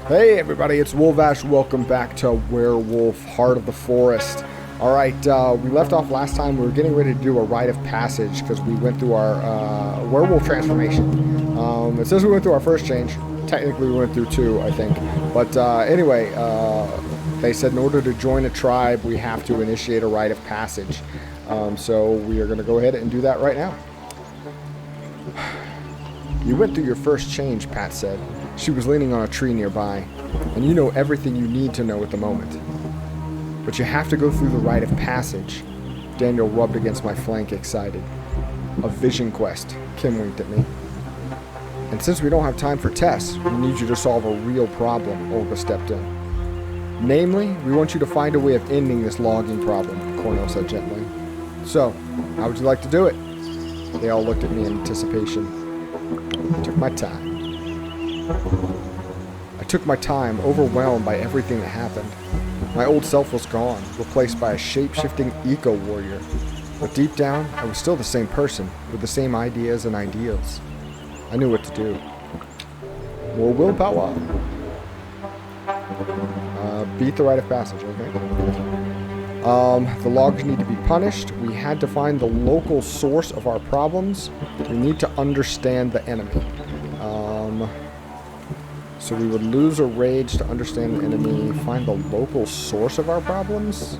Hey everybody, it's Wolvash. Welcome back to Werewolf, Heart of the Forest. Alright, we left off last time. We were getting ready to do a rite of passage because we went through our werewolf transformation. It says we went through our first change. Technically we went through two, I think. But anyway, they said in order to join a tribe, we have to initiate a rite of passage. So we are going to go ahead and do that right now. You went through your first change, Pat said. She was leaning on a tree nearby, and you know everything you need to know at the moment. But you have to go through the rite of passage. Daniel rubbed against my flank, excited. A vision quest, Kim winked at me. And since we don't have time for tests, we need you to solve a real problem, Olga stepped in. Namely, we want you to find a way of ending this logging problem, Cornell said gently. So, how would you like to do it? They all looked at me in anticipation. I took my time. I took my time, overwhelmed by everything that happened. My old self was gone, replaced by a shape-shifting eco-warrior. But deep down, I was still the same person, with the same ideas and ideals. I knew what to do. More willpower. Beat the rite of passage, okay? The logs need to be punished. We had to find the local source of our problems. We need to understand the enemy. So we would lose a rage to understand the enemy, find the local source of our problems.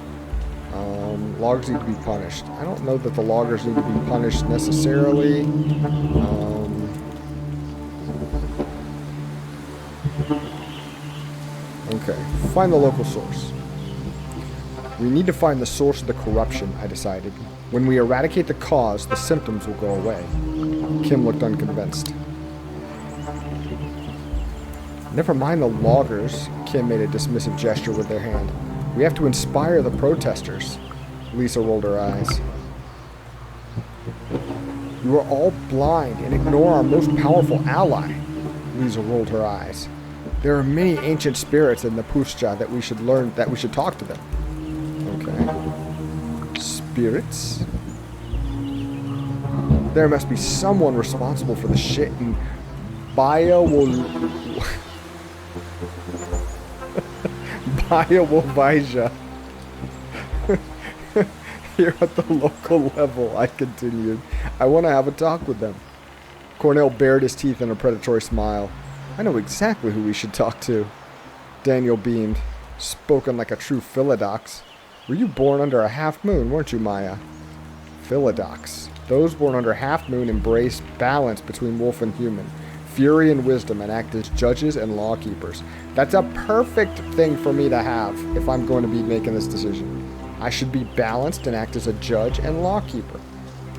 Logs need to be punished. I don't know that the loggers need to be punished necessarily. Okay, find the local source. We need to find the source of the corruption, I decided. When we eradicate the cause, the symptoms will go away. Kim looked unconvinced. Never mind the loggers, Kim made a dismissive gesture with their hand. We have to inspire the protesters. Lisa rolled her eyes. You are all blind and ignore our most powerful ally. Lisa rolled her eyes. There are many ancient spirits in the Pushcha that we should talk to them. Okay. Spirits? There must be someone responsible for the shit in Białowieża. Here at the local level, I continued. I want to have a talk with them. Cornell bared his teeth in a predatory smile. I know exactly who we should talk to. Daniel beamed, spoken like a true Philodox. Were you born under a half moon, weren't you, Maia? Philodox. Those born under half moon embrace balance between wolf and human, fury and wisdom, and act as judges and lawkeepers. That's a perfect thing for me to have if I'm going to be making this decision. I should be balanced and act as a judge and lawkeeper.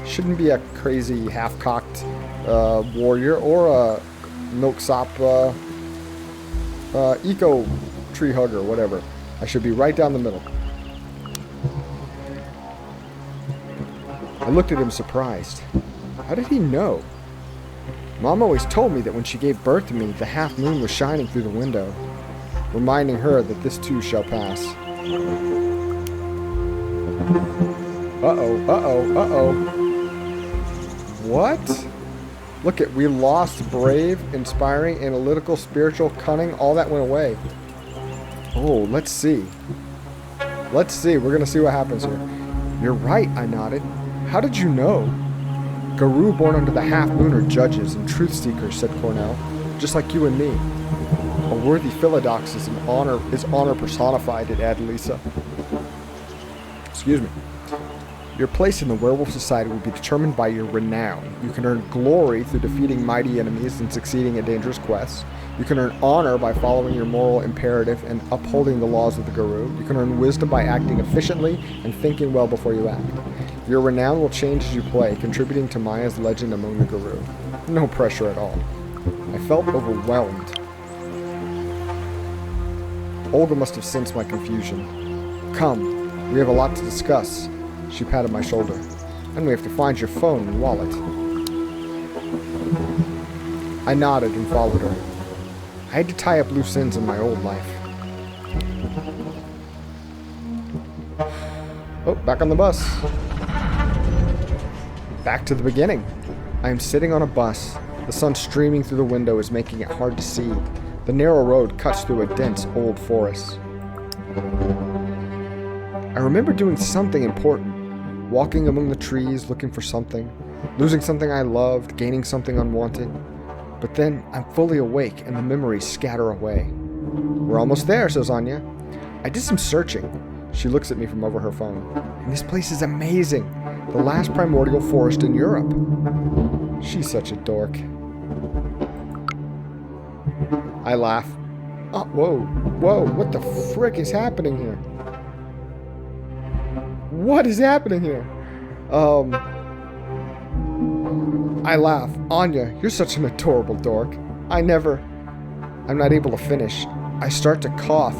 Shouldn't be a crazy half-cocked warrior or a milksop eco tree hugger, whatever. I should be right down the middle. I looked at him surprised. How did he know? Mom always told me that when she gave birth to me, the half moon was shining through the window, reminding her that this too shall pass. Uh-oh. What? Look we lost brave, inspiring, analytical, spiritual, cunning, all that went away. Oh, let's see. We're gonna see what happens here. You're right, I nodded. How did you know? Garou born under the half moon are judges and truth seekers, said Cornell, just like you and me. A worthy Philodox is honor personified, it added Lisa. Excuse me. Your place in the werewolf society will be determined by your renown. You can earn glory through defeating mighty enemies and succeeding in dangerous quests. You can earn honor by following your moral imperative and upholding the laws of the Garou. You can earn wisdom by acting efficiently and thinking well before you act. Your renown will change as you play, contributing to Maia's legend among the Garou. No pressure at all. I felt overwhelmed. Olga must have sensed my confusion. Come, we have a lot to discuss. She patted my shoulder. And we have to find your phone and wallet. I nodded and followed her. I had to tie up loose ends in my old life. Oh, back on the bus. Back to the beginning. I am sitting on a bus. The sun streaming through the window is making it hard to see. The narrow road cuts through a dense, old forest. I remember doing something important, walking among the trees looking for something, losing something I loved, gaining something unwanted. But then I'm fully awake and the memories scatter away. We're almost there, says Anya. I did some searching. She looks at me from over her phone. And this place is amazing. The last primordial forest in Europe. She's such a dork. I laugh. Oh, whoa, what the frick is happening here? What is happening here? I laugh. Anya, you're such an adorable dork. I'm not able to finish. I start to cough.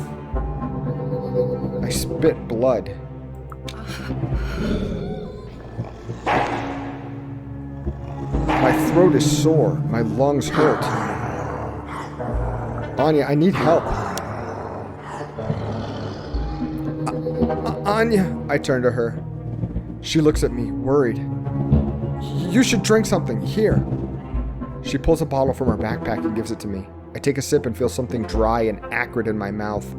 I spit blood. My throat is sore. My lungs hurt. Anya, I need help. Anya, I turn to her. She looks at me, worried. You should drink something. Here. She pulls a bottle from her backpack and gives it to me. I take a sip and feel something dry and acrid in my mouth.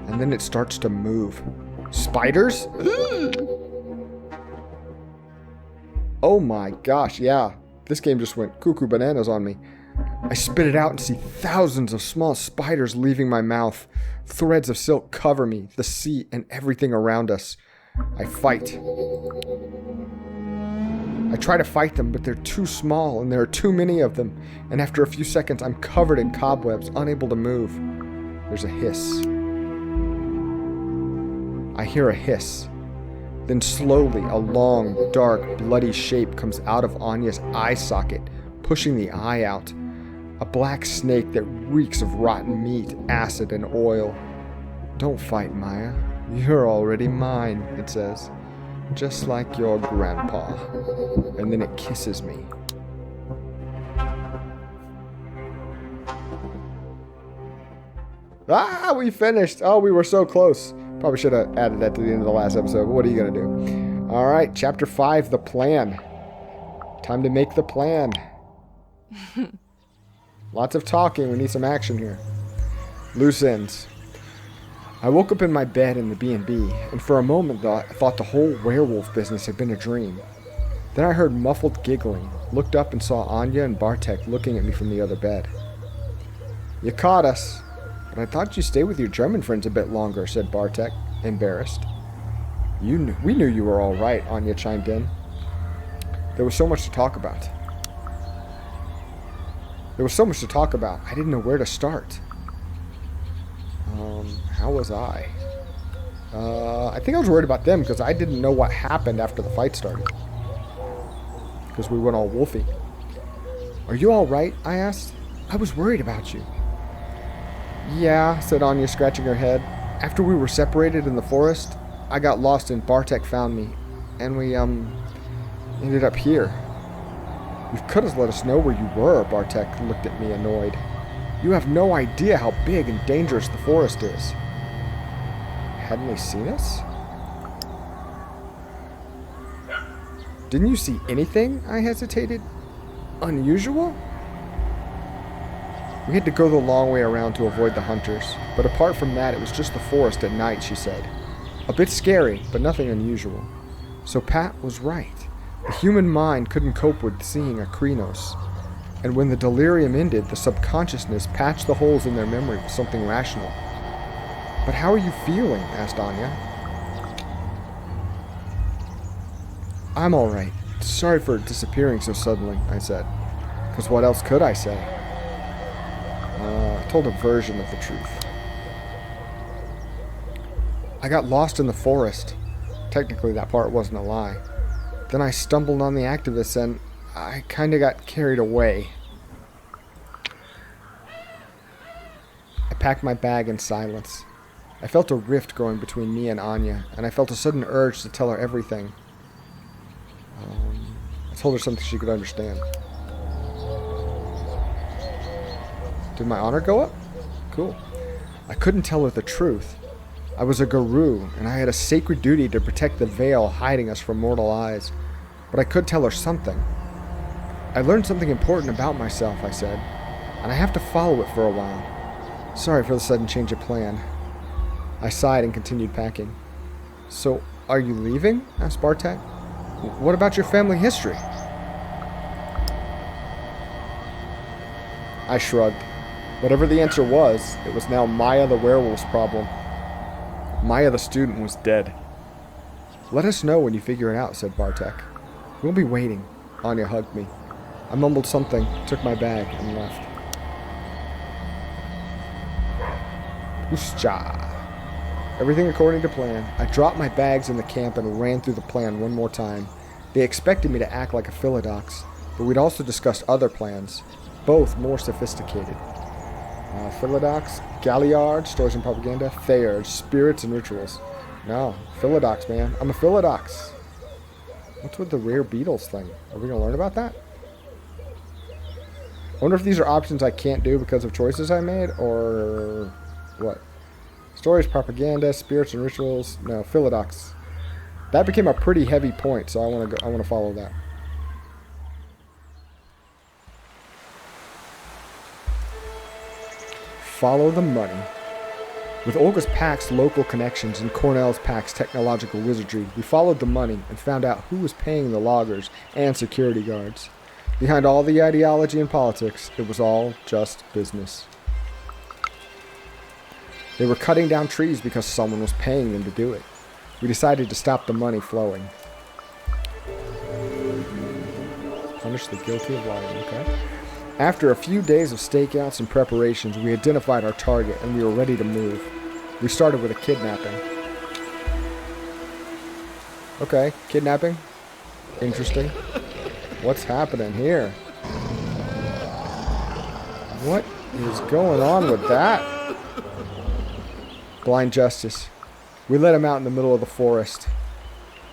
And then it starts to move. Spiders? Oh my gosh, yeah. This game just went cuckoo bananas on me. I spit it out and see thousands of small spiders leaving my mouth. Threads of silk cover me, the sea, and everything around us. I fight. I try to fight them, but they're too small and there are too many of them. And after a few seconds, I'm covered in cobwebs, unable to move. There's a hiss. I hear a hiss. Then slowly, a long, dark, bloody shape comes out of Anya's eye socket, pushing the eye out. A black snake that reeks of rotten meat, acid, and oil. Don't fight, Maia. You're already mine, it says. Just like your grandpa. And then it kisses me. Ah, we finished. Oh, we were so close. Probably should have added that to the end of the last episode, but what are you going to do? All right, Chapter 5, The Plan. Time to make the plan. Lots of talking. We need some action here. Loose ends. I woke up in my bed in the B&B, and for a moment I thought the whole werewolf business had been a dream. Then I heard muffled giggling, looked up and saw Anya and Bartek looking at me from the other bed. You caught us. But I thought you'd stay with your German friends a bit longer, said Bartek, embarrassed. We knew you were all right, Anya chimed in. There was so much to talk about. I didn't know where to start. How was I? I think I was worried about them because I didn't know what happened after the fight started. Because we went all wolfy. Are you all right? I asked. I was worried about you. Yeah, said Anya, scratching her head. After we were separated in the forest, I got lost and Bartek found me. And we, ended up here. You could have let us know where you were, Bartek looked at me annoyed. You have no idea how big and dangerous the forest is. Hadn't they seen us? Didn't you see anything? I hesitated. Unusual? We had to go the long way around to avoid the hunters, but apart from that, it was just the forest at night, she said. A bit scary, but nothing unusual. So Pat was right. The human mind couldn't cope with seeing a Krynos. And when the delirium ended, the subconsciousness patched the holes in their memory with something rational. But how are you feeling? Asked Anya. I'm all right. Sorry for disappearing so suddenly, I said. Because what else could I say? I told a version of the truth. I got lost in the forest. Technically, that part wasn't a lie. Then I stumbled on the activists and I kind of got carried away. I packed my bag in silence. I felt a rift growing between me and Anya, and I felt a sudden urge to tell her everything. I told her something she could understand. Did my honor go up? Cool. I couldn't tell her the truth. I was a guru, and I had a sacred duty to protect the veil hiding us from mortal eyes. But I could tell her something. I learned something important about myself, I said, and I have to follow it for a while. Sorry for the sudden change of plan. I sighed and continued packing. So, are you leaving? Asked Bartek. What about your family history? I shrugged. Whatever the answer was, it was now Maia the werewolf's problem. Maia the student was dead. Let us know when you figure it out, said Bartek. We'll be waiting. Anya hugged me. I mumbled something, took my bag, and left. Uscha. Everything according to plan. I dropped my bags in the camp and ran through the plan one more time. They expected me to act like a Philodox, but we'd also discussed other plans, both more sophisticated. Philodox, Galliard, stories and propaganda, Thayers, spirits and rituals. No, Philodox, man. I'm a Philodox. What's with the rare beetles thing? Are we going to learn about that? I wonder if these are options I can't do because of choices I made, or what? Stories, propaganda, spirits and rituals. No, Philodox. That became a pretty heavy point, so I want to follow that. Follow the money. With Olga's pack's local connections and Cornell's pack's technological wizardry, we followed the money and found out who was paying the loggers and security guards. Behind all the ideology and politics, it was all just business. They were cutting down trees because someone was paying them to do it. We decided to stop the money flowing. Punish the guilty of lying, okay? After a few days of stakeouts and preparations, we identified our target and we were ready to move. We started with a kidnapping. Okay, kidnapping. Interesting. What's happening here? What is going on with that? Blind justice. We let him out in the middle of the forest.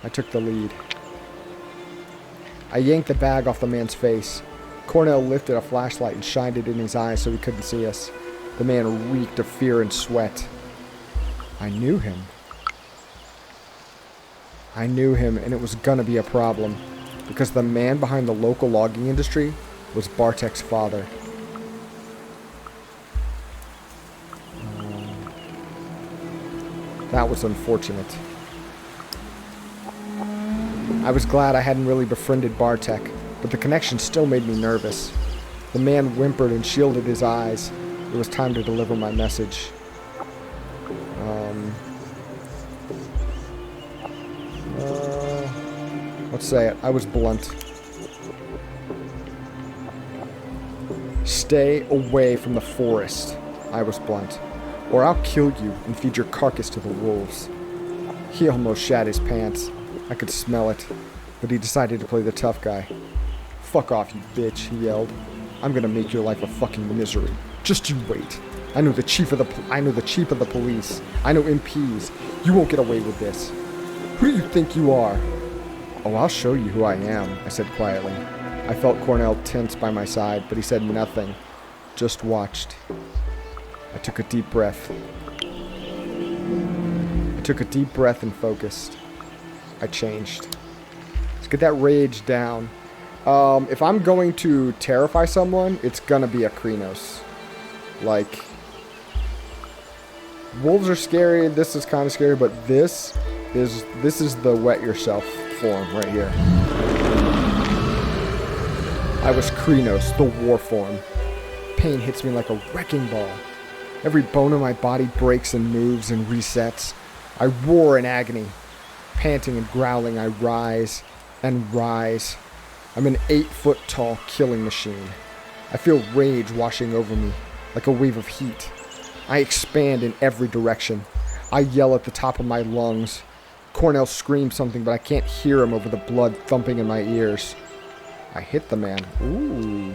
I took the lead. I yanked the bag off the man's face. Cornell lifted a flashlight and shined it in his eyes so he couldn't see us. The man reeked of fear and sweat. I knew him. I knew him, and it was gonna be a problem, because the man behind the local logging industry was Bartek's father. That was unfortunate. I was glad I hadn't really befriended Bartek, but the connection still made me nervous. The man whimpered and shielded his eyes. It was time to deliver my message. Let's say it. I was blunt. Stay away from the forest. I was blunt. Or I'll kill you and feed your carcass to the wolves. He almost shat his pants. I could smell it. But he decided to play the tough guy. Fuck off, you bitch, he yelled. I'm gonna make your life a fucking misery. Just you wait. I know the chief of the police. I know MPs. You won't get away with this. Who do you think you are? Oh, I'll show you who I am, I said quietly. I felt Cornell tense by my side, but he said nothing. Just watched. I took a deep breath. And focused. I changed. Let's get that rage down. If I'm going to terrify someone, it's gonna be a Krynos. Like, wolves are scary, this is kind of scary, but this is the wet yourself form right here. I was Krynos, the war form. Pain hits me like a wrecking ball. Every bone in my body breaks and moves and resets. I roar in agony. Panting and growling, I rise and rise. I'm an 8-foot-tall killing machine. I feel rage washing over me, like a wave of heat. I expand in every direction. I yell at the top of my lungs. Cornell screams something, but I can't hear him over the blood thumping in my ears. I hit the man. Ooh.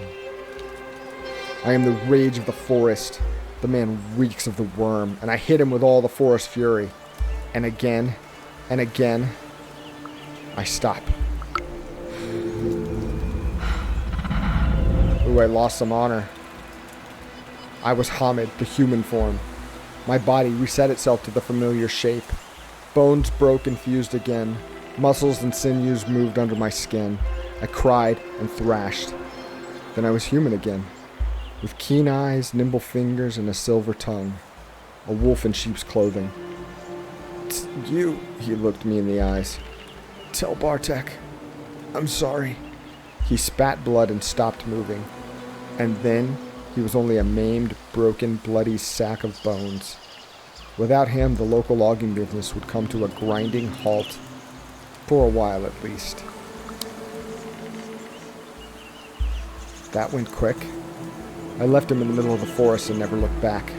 I am the rage of the forest. The man reeks of the worm, and I hit him with all the forest fury. And again, I stop. Ooh, I lost some honor. I was Hamid, the human form. My body reset itself to the familiar shape. Bones broke and fused again. Muscles and sinews moved under my skin. I cried and thrashed. Then I was human again. with keen eyes, nimble fingers, and a silver tongue. A wolf in sheep's clothing. "It's you," he looked me in the eyes. "Tell Bartek. I'm sorry." He spat blood and stopped moving. And then he was only a maimed, broken, bloody sack of bones. Without him, the local logging business would come to a grinding halt. For a while, at least. That went quick. I left him in the middle of the forest and never looked back.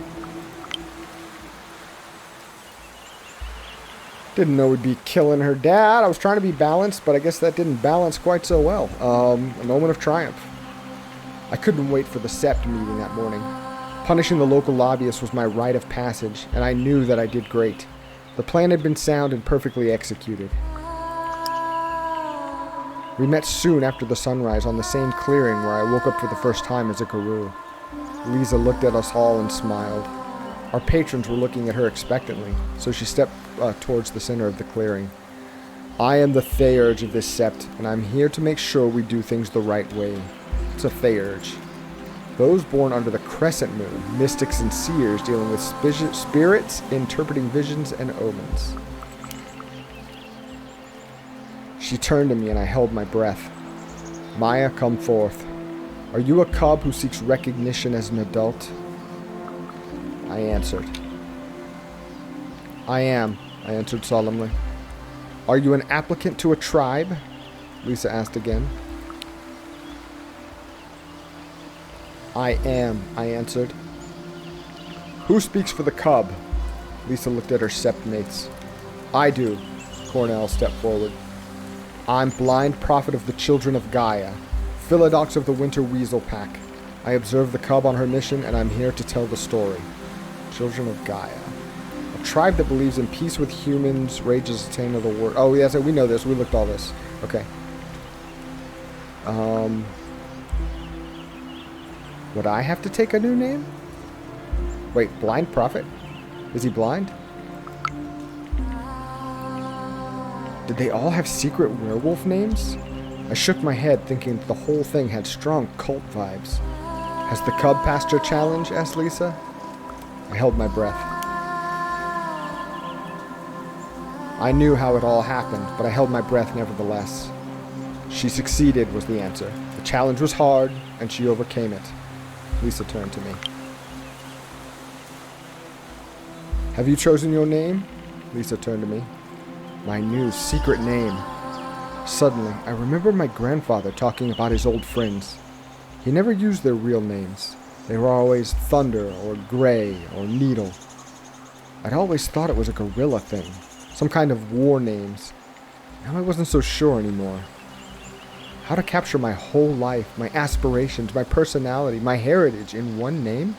Didn't know we'd be killing her dad. I was trying to be balanced, but I guess that didn't balance quite so well. A moment of triumph. I couldn't wait for the Sept meeting that morning. Punishing the local lobbyists was my rite of passage, and I knew that I did great. The plan had been sound and perfectly executed. We met soon after the sunrise on the same clearing where I woke up for the first time as a Garou. Lisa looked at us all and smiled. Our patrons were looking at her expectantly, so she stepped towards the center of the clearing. "I am the Theurge of this Sept, and I'm here to make sure we do things the right way." It's a Theurge. Those born under the crescent moon, mystics and seers dealing with spirits, interpreting visions and omens. She turned to me and I held my breath. "Maia, come forth. Are you a cub who seeks recognition as an adult?" I answered. "I am," I answered solemnly. "Are you an applicant to a tribe?" Lisa asked again. "I am," I answered. "Who speaks for the cub?" Lisa looked at her sept mates. "I do." Cornell stepped forward. "I'm blind prophet of the children of Gaia, Philodox of the Winter Weasel Pack. I observe the cub on her mission, and I'm here to tell the story." Children of Gaia. A tribe that believes in peace with humans, rages attain of the world. Oh, yes, we know this. We looked all this. Okay. Would I have to take a new name? Wait, blind prophet? Is he blind? Did they all have secret werewolf names? I shook my head, thinking the whole thing had strong cult vibes. "Has the cub passed your challenge?" asked Lisa. I held my breath. I knew how it all happened, but I held my breath nevertheless. "She succeeded," was the answer. "The challenge was hard, and she overcame it." Lisa turned to me. "Have you chosen your name?" Lisa turned to me. My new secret name. Suddenly, I remembered my grandfather talking about his old friends. He never used their real names. They were always Thunder or Gray or Needle. I'd always thought it was a gorilla thing, some kind of war names. Now I wasn't so sure anymore. How to capture my whole life, my aspirations, my personality, my heritage in one name?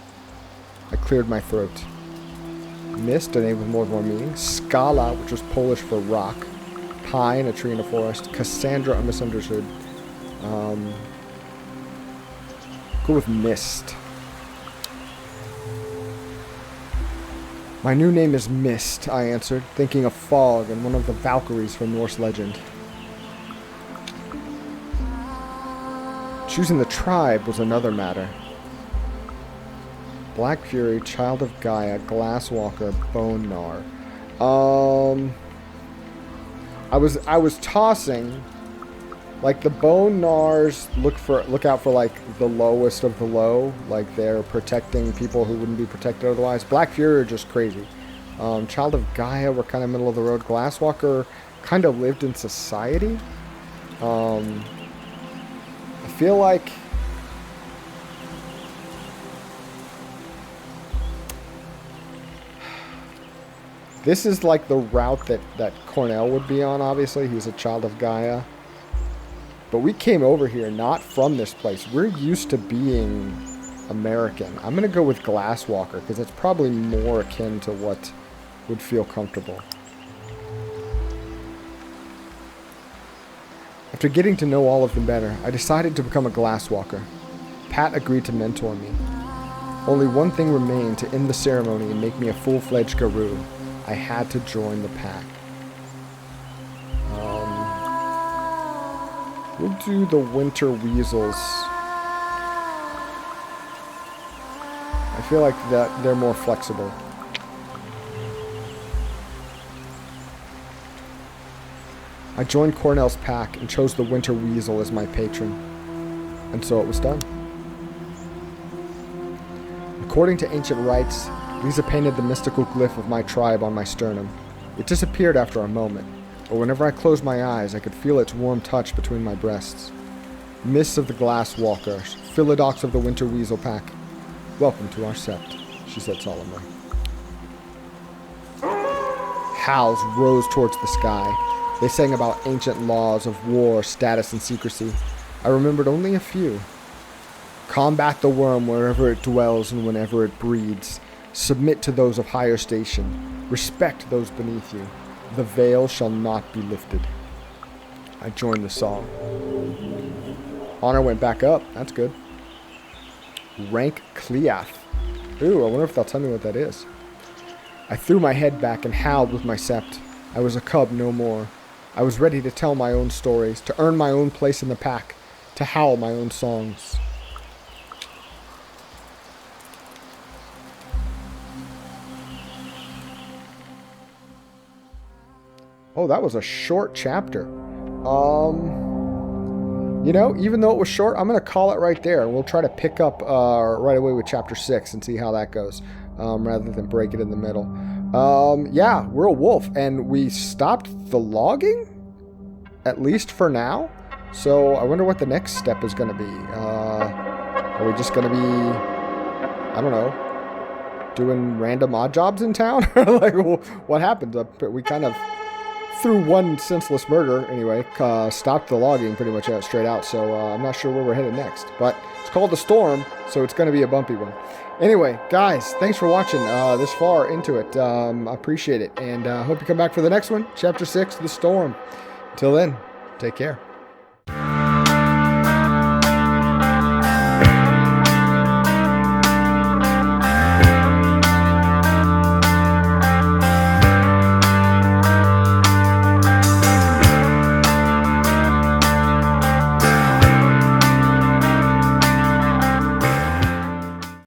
I cleared my throat. Mist, a name with more of a meaning. Skala, which was Polish for rock. Pine, a tree in a forest. Cassandra, a misunderstood. Go with Mist. "My new name is Mist," I answered, thinking of fog and one of the Valkyries from Norse legend. Choosing the tribe was another matter. Black Fury, Child of Gaia, Glasswalker, Bone Gnar. I was tossing, like the Bone Gnars look out for like the lowest of the low, like they're protecting people who wouldn't be protected otherwise. Black Fury are just crazy. Child of Gaia were kind of middle of the road. Glasswalker kind of lived in society. I feel like this is like the route that Cornell would be on, obviously. He's a child of Gaia. But we came over here not from this place. We're used to being American. I'm going to go with Glasswalker because it's probably more akin to what would feel comfortable. After getting to know all of them better, I decided to become a Glasswalker. Pat agreed to mentor me. Only one thing remained to end the ceremony and make me a full-fledged Garou. I had to join the pack. We'll do the Winter Weasels. feel like that they're more flexible. I joined Cornell's pack and chose the winter weasel as my patron. And so it was done. According to ancient rites, Lisa painted the mystical glyph of my tribe on my sternum. It disappeared after a moment, but whenever I closed my eyes, I could feel its warm touch between my breasts. Mists of the Glass Walkers, Philodox of the Winter Weasel Pack, welcome to our sept, she said solemnly. Howls rose towards the sky. They sang about ancient laws of war, status, and secrecy. I remembered only a few. Combat the worm wherever it dwells and whenever it breeds. Submit to those of higher station. Respect those beneath you. The veil shall not be lifted. I joined the song. Honor went back up. That's good. Rank Cleath. Ooh, I wonder if they'll tell me what that is. I threw my head back and howled with my sept. I was a cub no more. I was ready to tell my own stories, to earn my own place in the pack, to howl my own songs. Oh, that was a short chapter. You know, even though it was short, I'm going to call it right there. And we'll try to pick up right away with chapter 6 and see how that goes, rather than break it in the middle. Yeah, we're a wolf, and we stopped the logging, at least for now. So I wonder what the next step is going to be. Are we just going to be, I don't know, doing random odd jobs in town? Like, what happened? We kind of, through one senseless murder, anyway, stopped the logging pretty much straight out. So I'm not sure where we're headed next. But it's called The Storm, so it's going to be a bumpy one. Anyway, guys, thanks for watching this far into it. I appreciate it. And I hope you come back for the next one, Chapter 6, The Storm. Till then, take care.